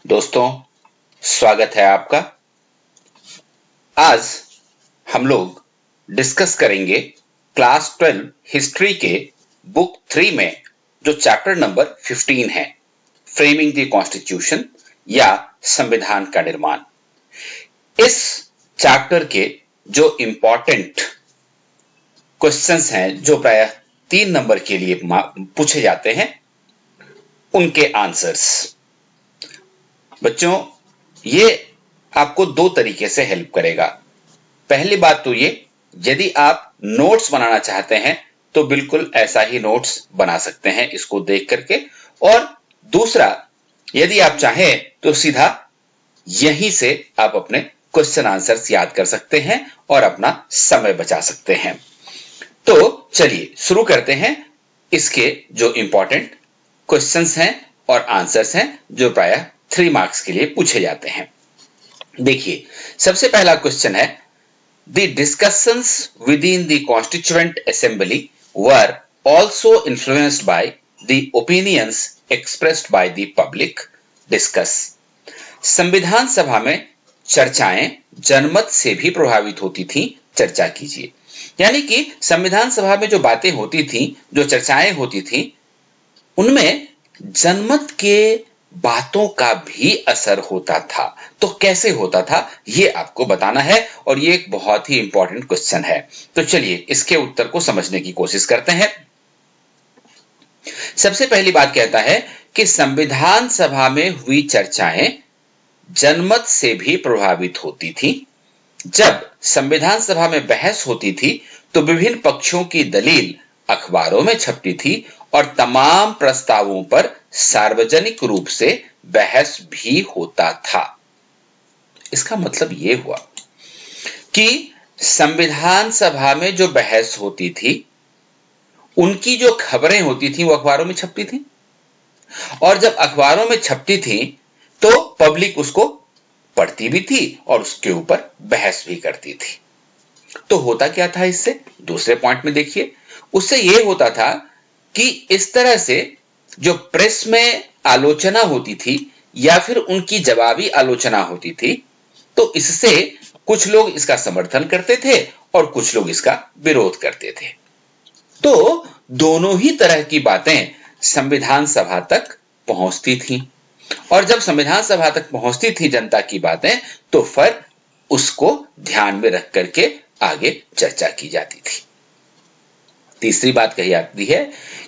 दोस्तों, स्वागत है आपका। आज हम लोग डिस्कस करेंगे क्लास 12 हिस्ट्री के बुक 3 में जो चैप्टर नंबर 15 है, फ्रेमिंग द कॉन्स्टिट्यूशन या संविधान का निर्माण। इस चैप्टर के जो इंपॉर्टेंट क्वेश्चंस हैं, जो प्रायः 3 नंबर के लिए पूछे जाते हैं, उनके आंसर्स। बच्चों, ये आपको दो तरीके से हेल्प करेगा। पहली बात तो ये, यदि आप नोट्स बनाना चाहते हैं तो बिल्कुल ऐसा ही नोट्स बना सकते हैं इसको देख करके, और दूसरा, यदि आप चाहें तो सीधा यहीं से आप अपने क्वेश्चन आंसर्स याद कर सकते हैं और अपना समय बचा सकते हैं। तो चलिए शुरू करते हैं इसके जो इंपॉर्टेंट क्वेश्चंस हैं और आंसर्स हैं, जो प्रायः 3 मार्क्स के लिए पूछे जाते हैं। देखिए, सबसे पहला क्वेश्चन है, the discussions with in the constituent assembly were also influenced by the opinions expressed by the public. Discuss. संविधान सभा में चर्चाएं जनमत से भी प्रभावित होती थी। चर्चा कीजिए। यानी कि संविधान सभा में जो बातें होती थी, जो चर्चाएं होती थी, उनमें जनमत के बातों का भी असर होता था। तो कैसे होता था, ये आपको बताना है, और ये एक बहुत ही इंपॉर्टेंट क्वेश्चन है। तो चलिए इसके उत्तर को समझने की कोशिश करते हैं। सबसे पहली बात कहता है कि संविधान सभा में हुई चर्चाएं जनमत से भी प्रभावित होती थी। जब संविधान सभा में बहस होती थी तो विभिन्न पक्षों की दलील अखबारों में छपती थी और तमाम प्रस्तावों पर सार्वजनिक रूप से बहस भी होता था। इसका मतलब यह हुआ कि संविधान सभा में जो बहस होती थी, उनकी जो खबरें होती थी वो अखबारों में छपती थी, और जब अखबारों में छपती थी तो पब्लिक उसको पढ़ती भी थी और उसके ऊपर बहस भी करती थी। तो होता क्या था इससे, दूसरे पॉइंट में देखिए, उससे यह होता था कि इस तरह से जो प्रेस में आलोचना होती थी या फिर उनकी जवाबी आलोचना होती थी, तो इससे कुछ लोग इसका समर्थन करते थे और कुछ लोग इसका विरोध करते थे। तो दोनों ही तरह की बातें संविधान सभा तक पहुंचती थी, और जब संविधान सभा तक पहुंचती थी जनता की बातें, तो फिर उसको ध्यान में रख करके आगे चर्चा की जाती थी। तीसरी बात कही जाती है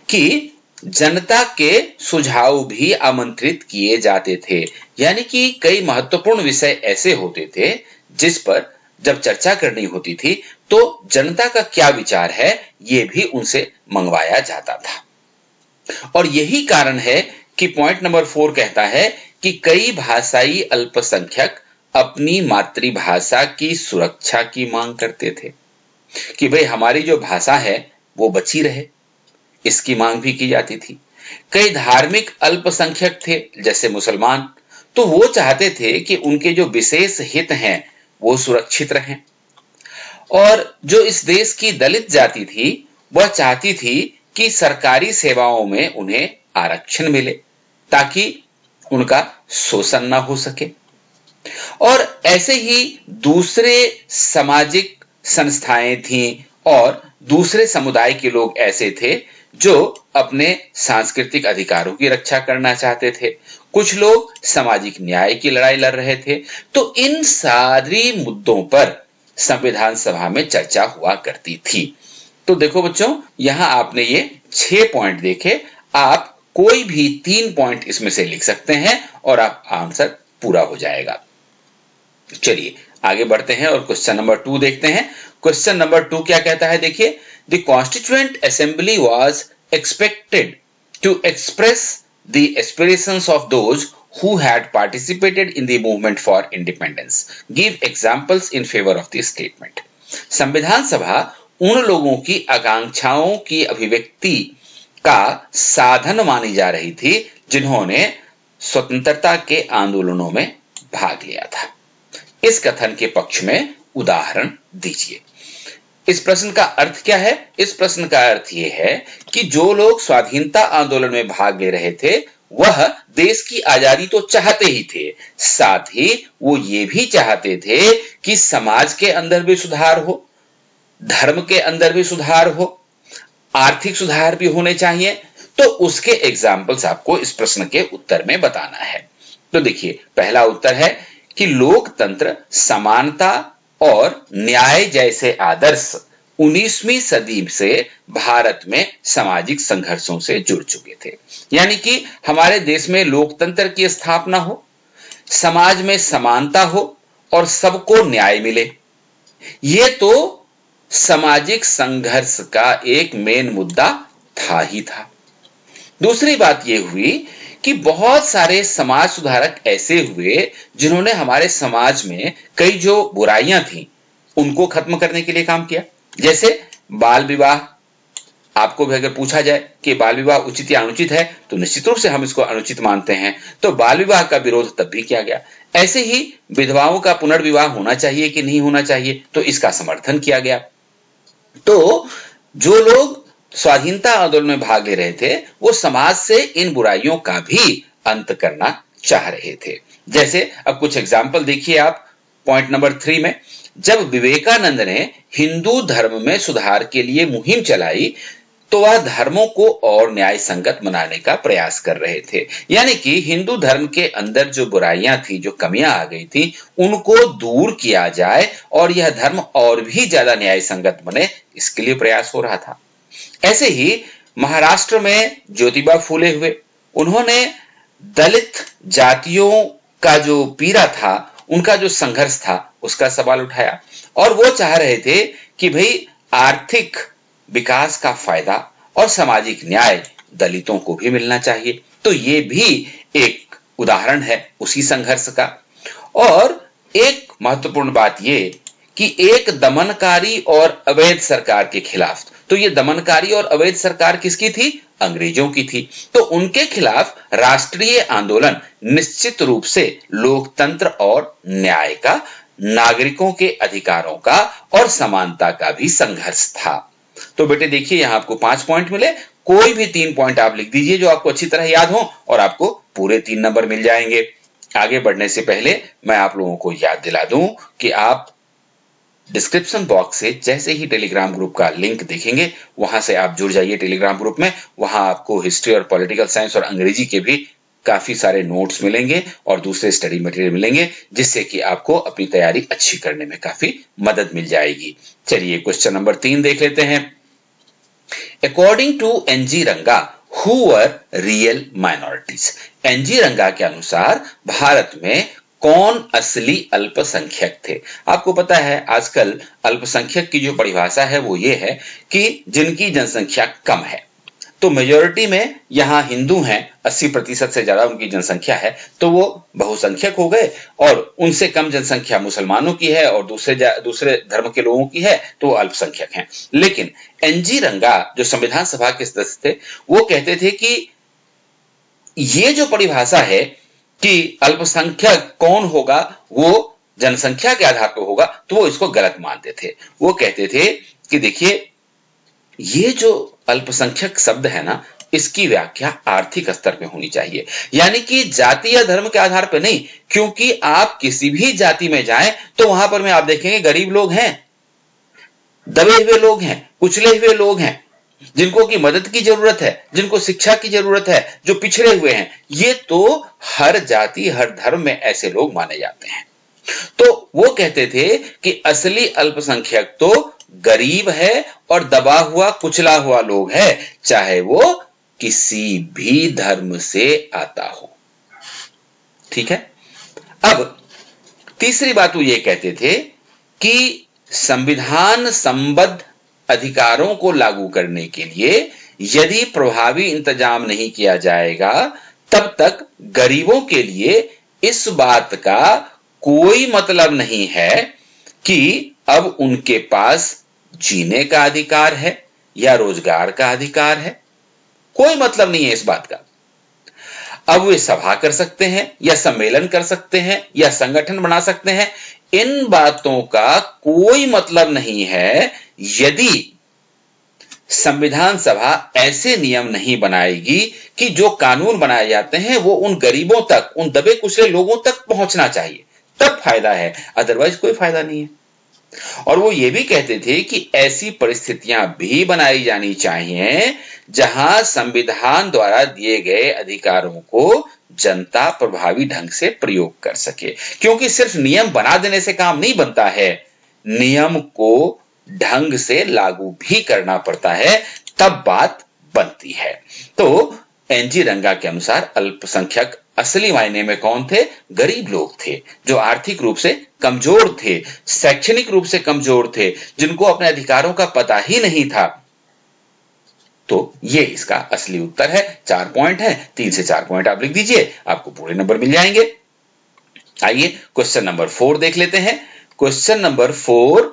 कि जनता के सुझाव भी आमंत्रित किए जाते थे। यानी कि कई महत्वपूर्ण विषय ऐसे होते थे जिस पर जब चर्चा करनी होती थी तो जनता का क्या विचार है, यह भी उनसे मंगवाया जाता था। और यही कारण है कि पॉइंट नंबर 4 कहता है कि कई भाषाई अल्पसंख्यक अपनी मातृभाषा की सुरक्षा की मांग करते थे कि भाई हमारी जो भाषा है वो बची रहे, इसकी मांग भी की जाती थी। कई धार्मिक अल्पसंख्यक थे जैसे मुसलमान, तो वो चाहते थे कि उनके जो विशेष हित हैं वो सुरक्षित रहें। और जो इस देश की दलित जाति थी, वह चाहती थी कि सरकारी सेवाओं में उन्हें आरक्षण मिले ताकि उनका शोषण ना हो सके। और ऐसे ही दूसरे सामाजिक संस्थाएं थीं और दूसरे समुदाय के लोग ऐसे थे जो अपने सांस्कृतिक अधिकारों की रक्षा करना चाहते थे। कुछ लोग सामाजिक न्याय की लड़ाई लड़ रहे थे। तो इन सारी मुद्दों पर संविधान सभा में चर्चा हुआ करती थी। तो देखो बच्चों, यहां आपने ये 6 पॉइंट देखे, आप कोई भी 3 पॉइंट इसमें से लिख सकते हैं और आप आंसर पूरा हो जाएगा। चलिए आगे बढ़ते हैं और क्वेश्चन नंबर 2 देखते हैं। क्वेश्चन नंबर 2 क्या कहता है, देखिए, the constituent assembly was expected to express the aspirations of those who had participated in the movement for independence. Give examples in favor of the statement. संविधान सभा उन लोगों की आकांक्षाओं की अभिव्यक्ति का साधन मानी जा रही थी जिन्होंने स्वतंत्रता के आंदोलनों में भाग लिया था। इस कथन के पक्ष में उदाहरण दीजिए। इस प्रश्न का अर्थ क्या है? इस प्रश्न का अर्थ यह है कि जो लोग स्वाधीनता आंदोलन में भाग ले रहे थे वह देश की आजादी तो चाहते ही थे, साथ ही वो ये भी चाहते थे कि समाज के अंदर भी सुधार हो, धर्म के अंदर भी सुधार हो, आर्थिक सुधार भी होने चाहिए। तो उसके एग्जाम्पल्स आपको इस प्रश्न के उत्तर में बताना है। तो देखिए, पहला उत्तर है कि लोकतंत्र, समानता और न्याय जैसे आदर्श 19वीं सदी से भारत में सामाजिक संघर्षों से जुड़ चुके थे। यानी कि हमारे देश में लोकतंत्र की स्थापना हो, समाज में समानता हो और सबको न्याय मिले। ये तो सामाजिक संघर्ष का एक मेन मुद्दा था ही था। दूसरी बात यह हुई कि बहुत सारे समाज सुधारक ऐसे हुए जिन्होंने हमारे समाज में कई जो बुराइयां थी उनको खत्म करने के लिए काम किया। जैसे बाल विवाह, आपको भी अगर पूछा जाए कि बाल विवाह उचित या अनुचित है तो निश्चित रूप से हम इसको अनुचित मानते हैं, तो बाल विवाह का विरोध तब भी किया गया। ऐसे ही विधवाओं का पुनर्विवाह होना चाहिए कि नहीं होना चाहिए, तो इसका समर्थन किया गया। तो जो लोग स्वाधीनता आंदोलन में भाग ले रहे थे वो समाज से इन बुराइयों का भी अंत करना चाह रहे थे। जैसे अब कुछ एग्जाम्पल देखिए आप पॉइंट नंबर 3 में, जब विवेकानंद ने हिंदू धर्म में सुधार के लिए मुहिम चलाई तो वह धर्मों को और न्याय संगत बनाने का प्रयास कर रहे थे। यानी कि हिंदू धर्म के अंदर जो बुराइयां थी, जो कमियां आ गई थी, उनको दूर किया जाए और यह धर्म और भी ज्यादा न्याय संगत बने, इसके लिए प्रयास हो रहा था। ऐसे ही महाराष्ट्र में ज्योतिबा फूले हुए, उन्होंने दलित जातियों का जो पीड़ा था, उनका जो संघर्ष था, उसका सवाल उठाया और वो चाह रहे थे कि भाई आर्थिक विकास का फायदा और सामाजिक न्याय दलितों को भी मिलना चाहिए। तो ये भी एक उदाहरण है उसी संघर्ष का। और एक महत्वपूर्ण बात ये कि एक दमनकारी और अवैध सरकार के खिलाफ, तो ये दमनकारी और अवैध सरकार किसकी थी? अंग्रेजों की थी। तो उनके खिलाफ राष्ट्रीय आंदोलन निश्चित रूप से लोकतंत्र और न्याय का, नागरिकों के अधिकारों का और समानता का भी संघर्ष था। तो बेटे देखिए, यहां आपको 5 पॉइंट मिले, कोई भी 3 पॉइंट आप लिख दीजिए जो आपको अच्छी तरह याद हो और आपको पूरे 3 नंबर मिल जाएंगे। आगे बढ़ने से पहले मैं आप लोगों को याद दिला दूं कि आप डिस्क्रिप्शन बॉक्स से जैसे ही टेलीग्राम ग्रुप का लिंक देखेंगे वहां से आप जुड़ जाइए टेलीग्राम ग्रुप में। वहां आपको हिस्ट्री और पॉलिटिकल साइंस और अंग्रेजी के भी काफी सारे नोट्स मिलेंगे और दूसरे स्टडी मटेरियल मिलेंगे, जिससे कि आपको अपनी तैयारी अच्छी करने में काफी मदद मिल जाएगी। चलिए क्वेश्चन नंबर 3 देख लेते हैं। According to NG Ranga, who were real minorities? NG Ranga के अनुसार भारत में कौन असली अल्पसंख्यक थे? आपको पता है आजकल अल्पसंख्यक की जो परिभाषा है वो ये है कि जिनकी जनसंख्या कम है। तो मेजॉरिटी में यहां हिंदू हैं, 80% से ज्यादा उनकी जनसंख्या है, तो वो बहुसंख्यक हो गए। और उनसे कम जनसंख्या मुसलमानों की है और दूसरे धर्म के लोगों की है, तो वो अल्पसंख्यक हैं। लेकिन एनजी रंगा जो संविधान सभा के सदस्य थे, वो कहते थे कि ये जो परिभाषा है कि अल्पसंख्यक कौन होगा वो जनसंख्या के आधार पर होगा, तो वो इसको गलत मानते थे। वो कहते थे कि देखिए, ये जो अल्पसंख्यक शब्द है ना, इसकी व्याख्या आर्थिक स्तर पे होनी चाहिए, यानी कि जाति या धर्म के आधार पर नहीं। क्योंकि आप किसी भी जाति में जाएं तो वहां पर में आप देखेंगे गरीब लोग हैं, दबे हुए लोग हैं, कुचले हुए लोग हैं, जिनको की मदद की जरूरत है, जिनको शिक्षा की जरूरत है, जो पिछड़े हुए हैं। ये तो हर जाति हर धर्म में ऐसे लोग माने जाते हैं। तो वो कहते थे कि असली अल्पसंख्यक तो गरीब है और दबा हुआ कुचला हुआ लोग है, चाहे वो किसी भी धर्म से आता हो। ठीक है। अब तीसरी बात वो ये कहते थे कि संविधान संबद्ध अधिकारों को लागू करने के लिए यदि प्रभावी इंतजाम नहीं किया जाएगा, तब तक गरीबों के लिए इस बात का कोई मतलब नहीं है कि अब उनके पास जीने का अधिकार है या रोजगार का अधिकार है। कोई मतलब नहीं है इस बात का। अब वे सभा कर सकते हैं या सम्मेलन कर सकते हैं या संगठन बना सकते हैं, इन बातों का कोई मतलब नहीं है यदि संविधान सभा ऐसे नियम नहीं बनाएगी कि जो कानून बनाए जाते हैं वो उन गरीबों तक, उन दबे कुचले लोगों तक पहुंचना चाहिए, तब फायदा है, अदरवाइज कोई फायदा नहीं है। और वो ये भी कहते थे कि ऐसी परिस्थितियां भी बनाई जानी चाहिए जहां संविधान द्वारा दिए गए अधिकारों को जनता प्रभावी ढंग से प्रयोग कर सके, क्योंकि सिर्फ नियम बना देने से काम नहीं बनता है, नियम को ढंग से लागू भी करना पड़ता है, तब बात बनती है। तो एनजी रंगा के अनुसार अल्पसंख्यक असली मायने में कौन थे? गरीब लोग थे, जो आर्थिक रूप से कमजोर थे, शैक्षणिक रूप से कमजोर थे, जिनको अपने अधिकारों का पता ही नहीं था। तो ये इसका असली उत्तर है। 4 पॉइंट है, 3 से 4 पॉइंट आप लिख दीजिए, आपको पूरे नंबर मिल जाएंगे। आइए क्वेश्चन नंबर 4 देख लेते हैं। Question number 4,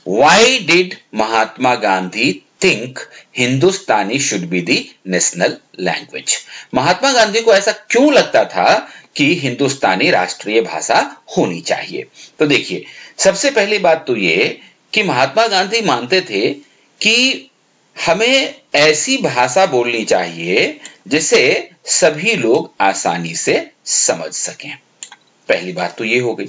why did Mahatma Gandhi think Hindustani should be the national language? Mahatma Gandhi को ऐसा क्यों लगता था कि हिंदुस्तानी राष्ट्रीय भाषा होनी चाहिए? तो देखिए, सबसे पहली बात तो ये कि महात्मा गांधी मानते थे कि हमें ऐसी भाषा बोलनी चाहिए जिसे सभी लोग आसानी से समझ सकें। पहली बात तो ये हो गई।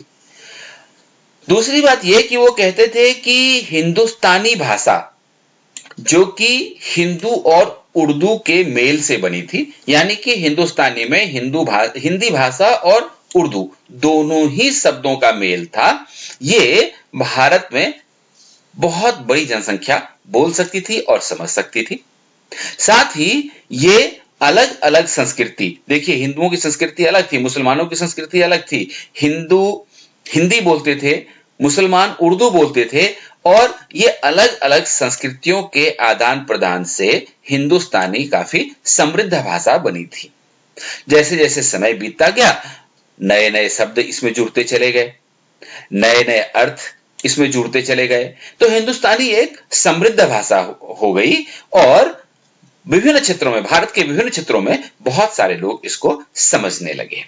दूसरी बात यह कि वो कहते थे कि हिंदुस्तानी भाषा जो कि हिंदू और उर्दू के मेल से बनी थी, यानी कि हिंदुस्तानी में हिंदी भाषा और उर्दू दोनों ही शब्दों का मेल था, ये भारत में बहुत बड़ी जनसंख्या बोल सकती थी और समझ सकती थी। साथ ही ये अलग अलग संस्कृति, देखिए हिंदुओं की संस्कृति अलग थी, मुसलमानों की संस्कृति अलग थी। हिंदू हिंदी बोलते थे, मुसलमान उर्दू बोलते थे, और ये अलग अलग संस्कृतियों के आदान प्रदान से हिंदुस्तानी काफी समृद्ध भाषा बनी थी। जैसे जैसे समय बीतता गया, नए नए शब्द इसमें जुड़ते चले गए, नए नए अर्थ इसमें जुड़ते चले गए, तो हिंदुस्तानी एक समृद्ध भाषा हो गई और विभिन्न क्षेत्रों में, भारत के विभिन्न क्षेत्रों में बहुत सारे लोग इसको समझने लगे।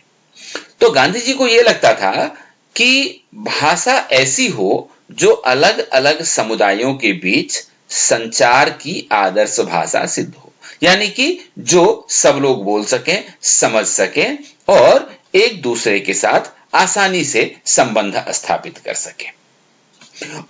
तो गांधी जी को यह लगता था कि भाषा ऐसी हो जो अलग अलग समुदायों के बीच संचार की आदर्श भाषा सिद्ध हो, यानी कि जो सब लोग बोल सकें, समझ सकें और एक दूसरे के साथ आसानी से संबंध स्थापित कर सकें।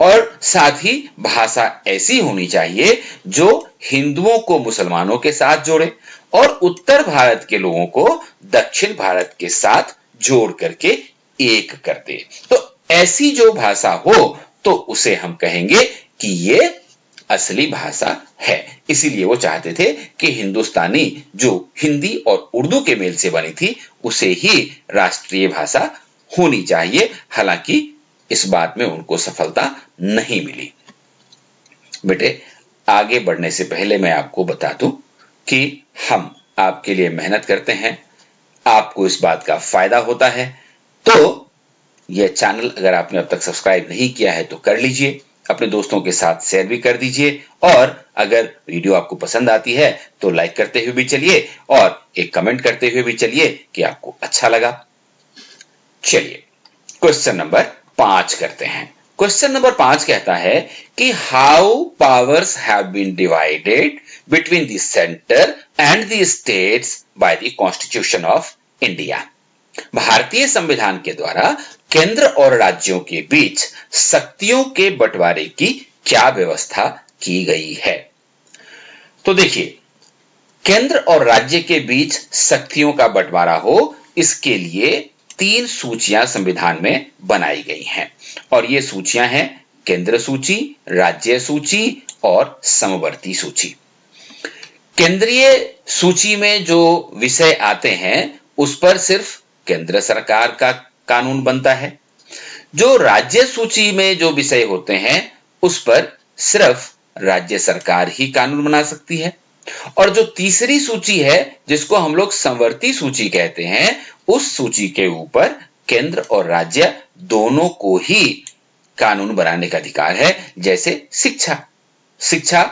और साथ ही भाषा ऐसी होनी चाहिए जो हिंदुओं को मुसलमानों के साथ जोड़े और उत्तर भारत के लोगों को दक्षिण भारत के साथ जोड़ करके एक कर दे। तो ऐसी जो भाषा हो तो उसे हम कहेंगे कि ये असली भाषा है। इसीलिए वो चाहते थे कि हिंदुस्तानी जो हिंदी और उर्दू के मेल से बनी थी उसे ही राष्ट्रीय भाषा होनी चाहिए। हालांकि इस बात में उनको सफलता नहीं मिली। बेटे, आगे बढ़ने से पहले मैं आपको बता दूं कि हम आपके लिए मेहनत करते हैं, आपको इस बात का फायदा होता है। तो यह चैनल अगर आपने अब तक सब्सक्राइब नहीं किया है तो कर लीजिए, अपने दोस्तों के साथ शेयर भी कर दीजिए, और अगर वीडियो आपको पसंद आती है तो लाइक करते हुए भी चलिए और एक कमेंट करते हुए भी चलिए कि आपको अच्छा लगा। चलिए क्वेश्चन नंबर 5 करते हैं। क्वेश्चन नंबर 5 कहता है कि how powers have been divided between the centre and the states by the constitution of India. भारतीय संविधान के द्वारा केंद्र और राज्यों के बीच शक्तियों के बंटवारे की क्या व्यवस्था की गई है? तो देखिए, केंद्र और राज्य के बीच शक्तियों का बंटवारा हो, इसके लिए 3 सूचियां संविधान में बनाई गई हैं, और ये सूचियां हैं केंद्र सूची, राज्य सूची और समवर्ती सूची। केंद्रीय सूची में जो विषय आते हैं उस पर सिर्फ केंद्र सरकार का कानून बनता है। जो राज्य सूची में जो विषय होते हैं उस पर सिर्फ राज्य सरकार ही कानून बना सकती है, और जो तीसरी सूची है जिसको हम लोग समवर्ती सूची कहते हैं, उस सूची के ऊपर केंद्र और राज्य दोनों को ही कानून बनाने का अधिकार है। जैसे शिक्षा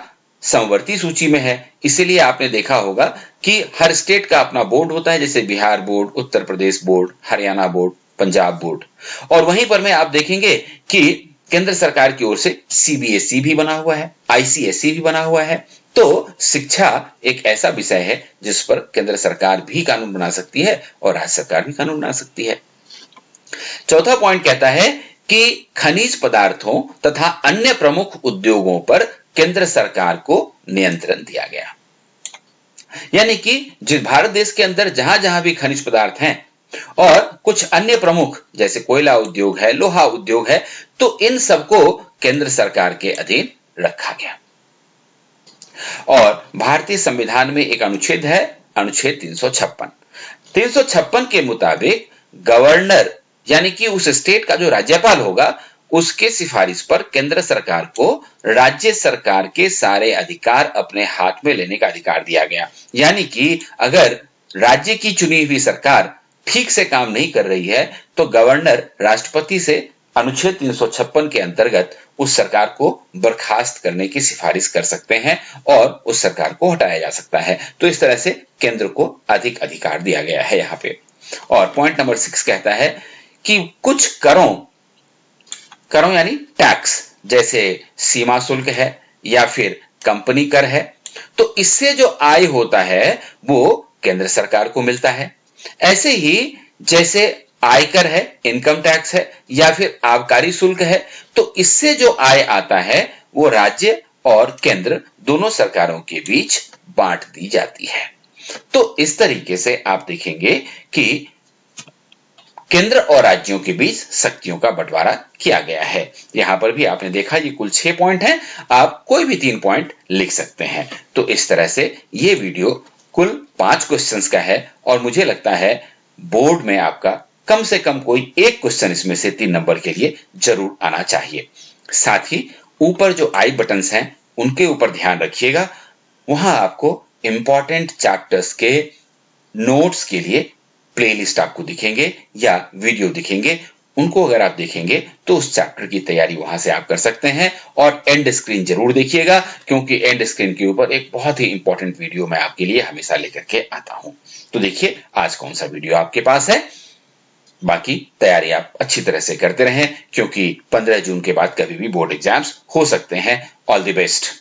समवर्ती सूची में है, इसीलिए आपने देखा होगा कि हर स्टेट का अपना बोर्ड होता है, जैसे Bihar board, Uttar Pradesh board, Haryana board, Punjab board. और वहीं पर में आप देखेंगे कि केंद्र सरकार की ओर से सीबीएसई भी बना हुआ है, आईसीएसई भी बना हुआ है, तो शिक्षा एक ऐसा विषय है जिस पर केंद्र सरकार भी कानून बना सकती है और राज्य सरकार भी कानून बना सकती है। चौथा पॉइंट कहता है कि खनिज पदार्थों तथा अन्य प्रमुख उद्योगों पर केंद्र सरकार को नियंत्रण दिया गया। यानी कि जिस भारत देश के अंदर जहां जहां भी खनिज पदार्थ हैं और कुछ अन्य प्रमुख जैसे कोयला उद्योग है, लोहा उद्योग है, तो इन सबको केंद्र सरकार के अधीन रखा गया। और भारतीय संविधान में एक अनुच्छेद है, अनुच्छेद 356। 356 के मुताबिक गवर्नर यानी कि उस स्टेट का जो राज्यपाल होगा उसके सिफारिश पर केंद्र सरकार को राज्य सरकार के सारे अधिकार अपने हाथ में लेने का अधिकार दिया गया। यानी कि अगर राज्य की चुनी हुई सरकार ठीक से काम नहीं कर रही है तो गवर्नर राष्ट्रपति से अनुच्छेद 356 के अंतर्गत उस सरकार को बर्खास्त करने की सिफारिश कर सकते हैं और उस सरकार को हटाया जा सकता है। तो इस तरह से केंद्र को अधिक अधिकार दिया गया है यहां पे। और पॉइंट नंबर 6 कहता है कि कुछ करों यानी टैक्स, जैसे सीमा शुल्क है या फिर कंपनी कर है, तो इससे जो आय होता है वो केंद्र सरकार को मिलता है। ऐसे ही जैसे आयकर है, इनकम टैक्स है या फिर आबकारी शुल्क है, तो इससे जो आय आता है वो राज्य और केंद्र दोनों सरकारों के बीच बांट दी जाती है। तो इस तरीके से आप देखेंगे कि केंद्र और राज्यों के बीच शक्तियों का बंटवारा किया गया है। यहां पर भी आपने देखा ये कुल 6 पॉइंट हैं, आप कोई भी 3 पॉइंट लिख सकते हैं। तो इस तरह से ये वीडियो कुल 5 क्वेश्चंस का है और मुझे लगता है बोर्ड में आपका कम से कम कोई एक क्वेश्चन इसमें से 3 नंबर के लिए जरूर आना चाहिए। साथ ही ऊपर जो आई बटन्स हैं उनके ऊपर ध्यान रखिएगा, वहां आपको इंपॉर्टेंट चैप्टर्स के नोट्स के लिए प्लेलिस्ट आपको दिखेंगे या वीडियो दिखेंगे। उनको अगर आप देखेंगे तो उस चैप्टर की तैयारी वहां से आप कर सकते हैं। और एंड स्क्रीन जरूर देखिएगा क्योंकि एंड स्क्रीन के ऊपर एक बहुत ही इंपॉर्टेंट वीडियो मैं आपके लिए हमेशा लेकर के आता हूं। तो देखिए आज कौन सा वीडियो आपके पास है। बाकी तैयारी आप अच्छी तरह से करते रहें क्योंकि 15 जून के बाद कभी भी बोर्ड एग्जाम्स हो सकते हैं। All the best.